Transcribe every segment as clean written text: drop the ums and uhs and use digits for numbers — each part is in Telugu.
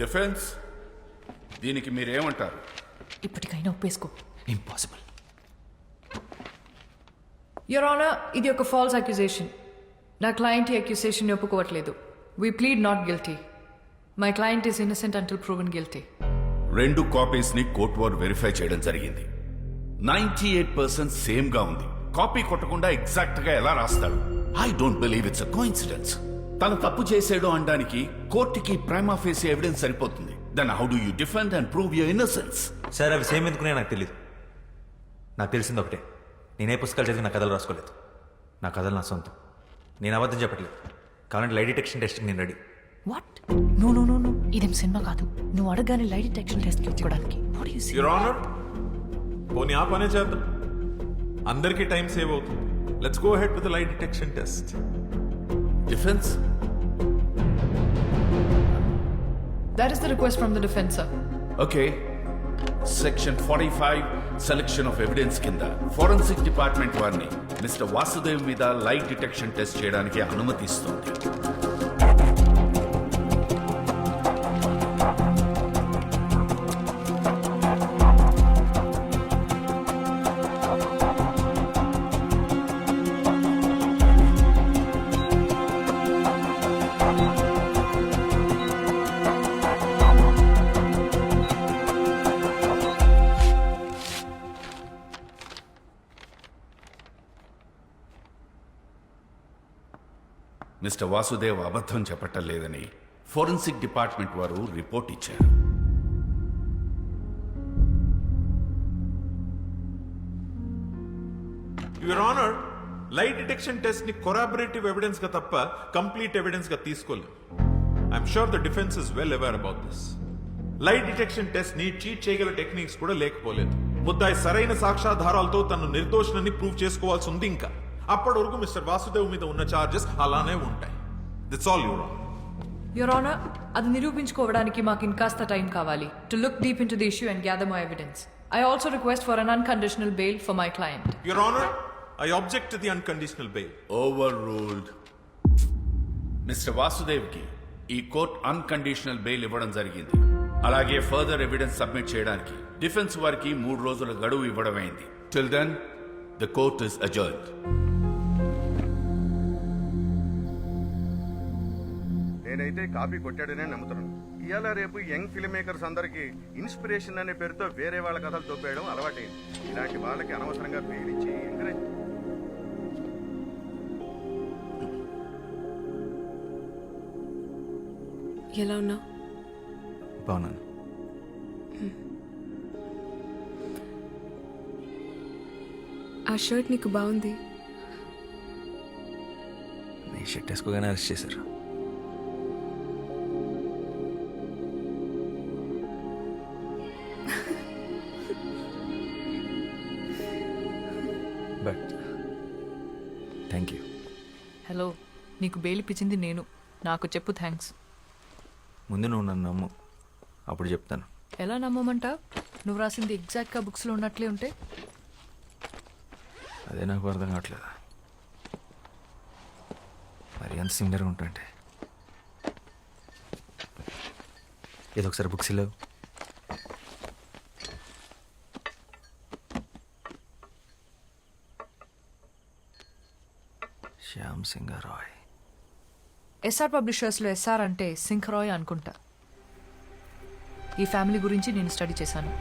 డిఫెన్స్ దీనికి మీరేమంటారు? ఇప్పటికైనా ఒప్పేసుకో. ఇంపాసిబుల్. యువర్ ఆనర్, ఇది ఒక ఫాల్స్ అక్యుజేషన్. నా క్లయింట్ ఈ అక్యుజేషన్ ఒప్పుకోవట్లేదు. We plead not guilty. My client is innocent until proven guilty. 2 copies ని కోర్ట్ వారు వెరిఫై చేయడం జరిగింది. 98% సేమ్ గా ఉంది. కాపీ కొట్టకుండా ఎగ్జాక్ట్ గా ఎలా రాస్తాడు? I don't believe it's a coincidence. తను తప్పు చేసాడు అనడానికి కోర్టుకి ప్రైమా ఫేసి ఎవిడెన్స్ సరిపోతుంది. Then how do you defend and prove your innocence? Sir అవి సేమ్ ఎందుకునే నాకు తెలియదు. నాకు తెలిసింది ఒకటే, నేనే పుస్తకాలు చదివి నా కథలు రాసుకోలేదు. నా కథలు నా సొంతం. నేను అబద్ధం చెప్పట్లేదు. కావాలంటే లై డిటెక్షన్ టెస్ట్కి నేను ready. What? No no no no, ఇదేం సినిమా కాదు. నువ్వు అడగానే లై డిటెక్షన్ టెస్ట్ ఇచ్చుకోవడానికి. యువర్ ఆనర్, పోనీ ఆ పనే చేద్దాం. అందరికీ టైం సేవ్ అవుతుంది. Let's go ahead with the lie detection test. Defence? That is the request from the defense, sir. Okay. Section 45 selection of evidence కింద ఫోరెన్సిక్ డిపార్ట్మెంట్ వారిని మిస్టర్ వాసుదేవ్ మీద లై డిటెక్షన్ టెస్ట్ చేయడానికి అనుమతిస్తుంది. మిస్టర్ వాసుదేవ్ అబద్ధం చెప్పటం లేదని ఫోరెన్సిక్ డిపార్ట్మెంట్ వారు రిపోర్ట్ ఇచ్చారు. యువర్ ఆనర్, లై డిటెక్షన్ టెస్ట్ ని కొరాబరేటివ్ ఎవిడెన్స్ గా తప్ప కంప్లీట్ ఎవిడెన్స్ గా తీసుకోలేదు. I'm sure the defence is well aware about this. లై డిటెక్షన్ టెస్ట్ ని చీట్ చేయగల టెక్నిక్స్ కూడా లేకపోలేదు. ముద్దాయి సరైన సాక్ష్యాధారాలతో తను నిర్దోషులని ప్రూవ్ చేసుకోవాల్సి ఉంది. ఇంకా అప్పటి వరకు మిస్టర్ వాసుదేవ్ మీద ఉన్న చార్జెస్ అలానే ఉంటాయి. That's all your honour. Your Honor, అది నిరూపించుకోవడానికి మాకు ఇంకాస్త టైం కావాలి. To look deep into the issue and gather more evidence. I also request for an unconditional bail for my client. Your Honor, I object to the unconditional bail. Overruled. Mister Vasudev కి ఈ కోర్ట్ అన్కండిషనల్ బెయిల్ ఇవ్వడం జరిగింది. అలాగే ఫర్దర్ ఎవిడెన్స్ సబ్మిట్ చేయడానికి డిఫెన్స్ వారికి 3 రోజుల గడువు ఇవ్వడమైంది. Till then the court is adjourned. నేనైతే కాపీ కొట్టాడనే నమ్ముతున్నాను. ఇవాళ రేపు యంగ్ ఫిల్మ్ మేకర్స్ అందరికి ఇన్స్పిరేషన్ అనే పేరుతో వేరే వాళ్ళ కథలు తోపేయడం అలవాటైంది. ఇలాంటి వాళ్ళకి అనవసరంగా పేలించి ఎంకరేజ్. ఎలా ఉన్నావు? బాగున్నాను. ఆ షర్ట్ నీకు బాగుంది. నీ షర్ట్ వేసుకోగానే అరెస్ట్ చేశారు. But thank you. హలో, నీకు బెయిల్ ఇప్పించింది నేను. నాకు చెప్పు థ్యాంక్స్. ముందు నువ్వు నన్ను నమ్ము, అప్పుడు చెప్తాను. ఎలా నమ్మమంటా? నువ్వు రాసింది ఎగ్జాక్ట్గా బుక్స్లో ఉన్నట్లే ఉంటే. అదే నాకు అర్థం కావట్లేదు. మరి ఎంత సిమిలర్గా ఉంటుంటే. ఏదో ఒకసారి బుక్స్ లేవు. శ్యామ్ సింగ్ రాయ్. ఎస్ఆర్ పబ్లిషర్స్లో ఎస్ఆర్ అంటే సింహరాయ్ అనుకుంటా. ఈ ఫ్యామిలీ గురించి నేను స్టడీ చేశాను.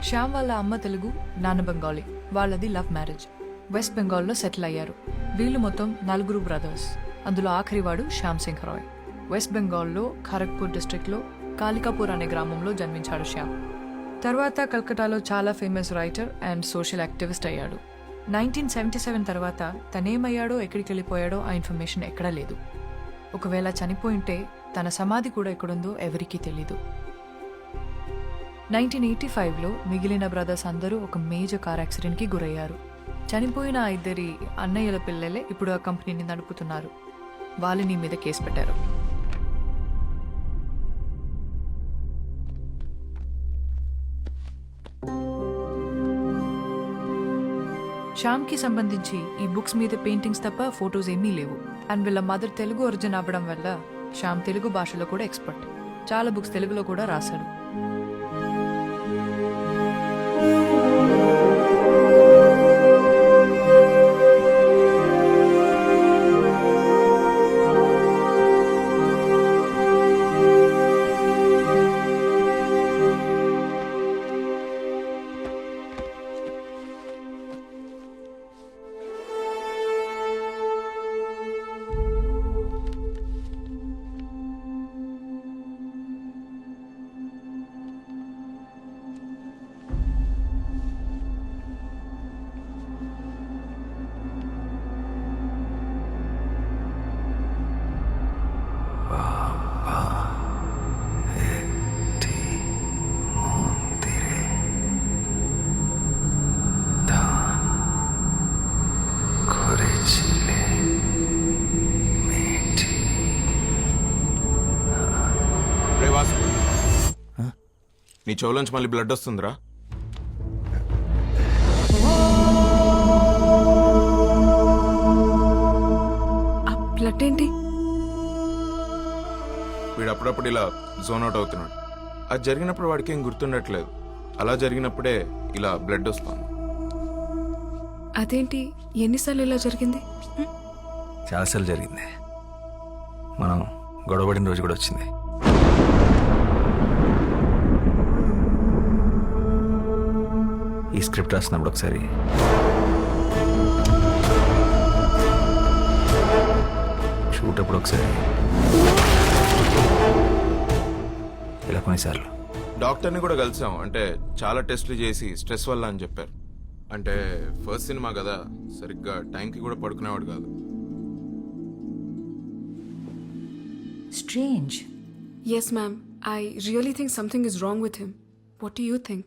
శ్యామ్ వాళ్ళ అమ్మ తెలుగు, నాన్న బెంగాలీ. వాళ్ళది లవ్ మ్యారేజ్. వెస్ట్ బెంగాల్లో సెటిల్ అయ్యారు. వీళ్ళు మొత్తం 4 బ్రదర్స్. అందులో ఆఖరివాడు శ్యామ్ సింగ్ రాయ్. వెస్ట్ బెంగాల్లో ఖరగ్పూర్ డిస్ట్రిక్ట్లో కాలికాపూర్ అనే గ్రామంలో జన్మించాడు శ్యామ్. తర్వాత కల్కటాలో చాలా famous writer and social activist అయ్యాడు. 1977 తర్వాత తనేమయ్యాడో ఎక్కడికి వెళ్ళిపోయాడో ఆ ఇన్ఫర్మేషన్ ఎక్కడా లేదు. ఒకవేళ చనిపోయింటే తన సమాధి కూడా ఎక్కడుందో ఎవరికీ తెలీదు. 1985లో మిగిలిన బ్రదర్స్ అందరూ ఒక మేజర్ కార్ యాక్సిడెంట్కి గురయ్యారు. చనిపోయిన ఆ 2 అన్నయ్యల పిల్లలే ఇప్పుడు ఆ కంపెనీని నడుపుతున్నారు. వాళ్ళు నీ మీద కేసు పెట్టారు. శ్యామ్కి సంబంధించి ఈ బుక్స్ మీద పెయింటింగ్స్ తప్ప ఫొటోస్ ఏమీ లేవు. అండ్ వీళ్ళ మదర్ తెలుగు ఒరిజిన్ అవ్వడం వల్ల శ్యామ్ తెలుగు భాషలో కూడా ఎక్స్పర్ట్. చాలా బుక్స్ తెలుగులో కూడా రాశాడు. రే వాసు, నీ చెవులోంచి మళ్ళీ బ్లడ్ వస్తుందిరా. ఆ బ్లడ్ ఏంటి? వీడు అప్పుడప్పుడు ఇలా జోన్ అవుట్ అవుతున్నాడు. అది జరిగినప్పుడు వాడికి ఏం గుర్తుండట్లేదు. అలా జరిగినప్పుడే ఇలా బ్లడ్ వస్తుంది. అదేంటి, ఎన్నిసార్లు ఇలా జరిగింది? చాలాసార్లు జరిగింది. మనం గొడవపడిన రోజు కూడా వచ్చింది. ఈ స్క్రిప్ట్ రాసినప్పుడు ఒకసారి షూట్ అప్పుడు ఒకసారి ఇలా కొన్నిసార్లు డాక్టర్ని కూడా కలిసాం. అంటే చాలా టెస్టులు చేసి స్ట్రెస్ వల్ల అని చెప్పారు. అంటే ఫస్ట్ సినిమా కదా, సరిగ్గా టైంకి కూడా పడుకునేవాడు కాదు. Strange. Yes, ma'am. I really think something is wrong with him. What do you think?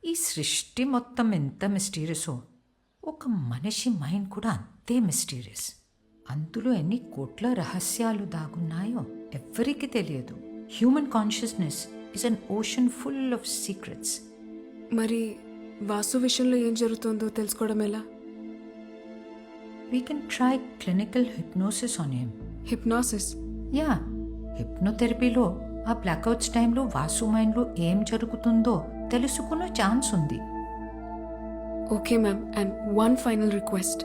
ఈ సృష్టి మొత్తం ఎంత మిస్టీరియసో ఒక మనిషి మైండ్ కూడా అంతే మిస్టీరియస్. అందులో ఎన్ని కోట్ల రహస్యాలు దాగున్నాయో ఎవ్వరికీ తెలియదు. Human consciousness is an ocean full of secrets. మరి వాసు విషయంలో ఏం జరుగుతుందో తెలుసుకోవడం ఎలా? We can try clinical hypnosis on him. Hypnosis? Yeah, హిప్నోథెరపీలో ఆ బ్లాక్అవుట్స్ టైంలో వాసు మైండ్లో ఏం జరుగుతుందో తెలుసుకునే ఛాన్స్ ఉంది. Okay ma'am, and one final request.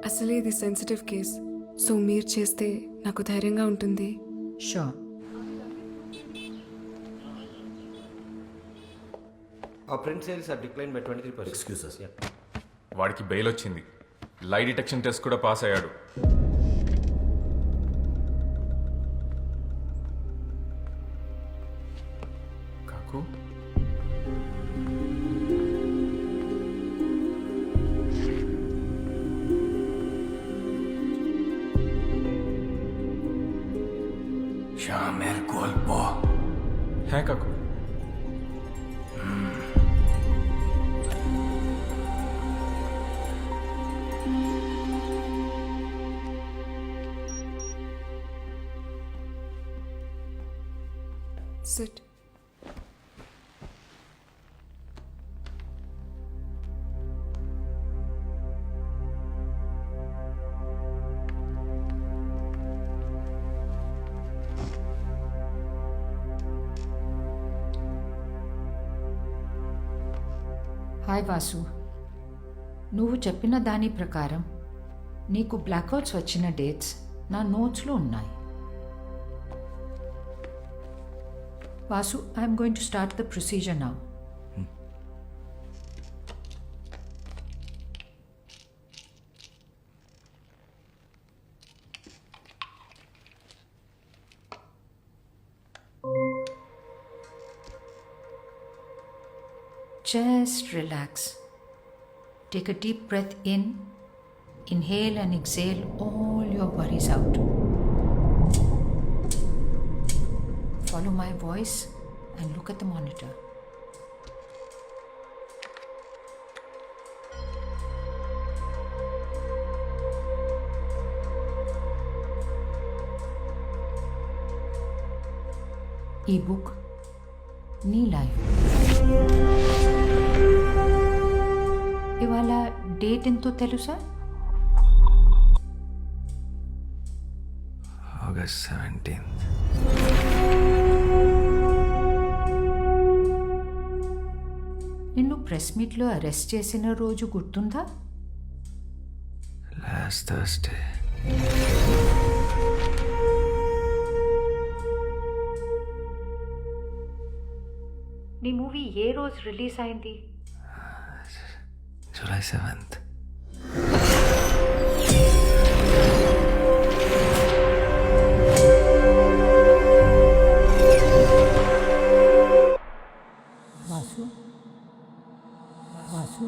అసలే ఇది సెన్సిటివ్ కేస్, సో మీరు చేస్తే నాకు ధైర్యంగా ఉంటుంది. Sure. Our print sales are declined by 23%. Excuse us. Yeah. వాడికి బెయిల్ వచ్చింది. లై డిటెక్షన్ టెస్ట్ కూడా పాస్ అయ్యాడు. కాకు শ্যামের গল্প হ্যাঁ কাকু. Sit. హాయ్ వాసు, నువ్వు చెప్పిన దాని ప్రకారం నీకు బ్లాక్అవుట్స్ వచ్చిన డేట్స్ నా నోట్స్లో ఉన్నాయి. Vasu, I'm going to start the procedure now. Just relax. Take a deep breath in. Inhale and exhale all your worries out. Follow my voice and look at the monitor. E-book, Knee Life. Date ఎంతో తెలుసా? August 17th. నిన్ను ప్రెస్ మీట్లో అరెస్ట్ చేసిన రోజు గుర్తుందా? Last Thursday. నీ మూవీ ఏ రోజు రిలీజ్ అయింది? July 7th. వాసు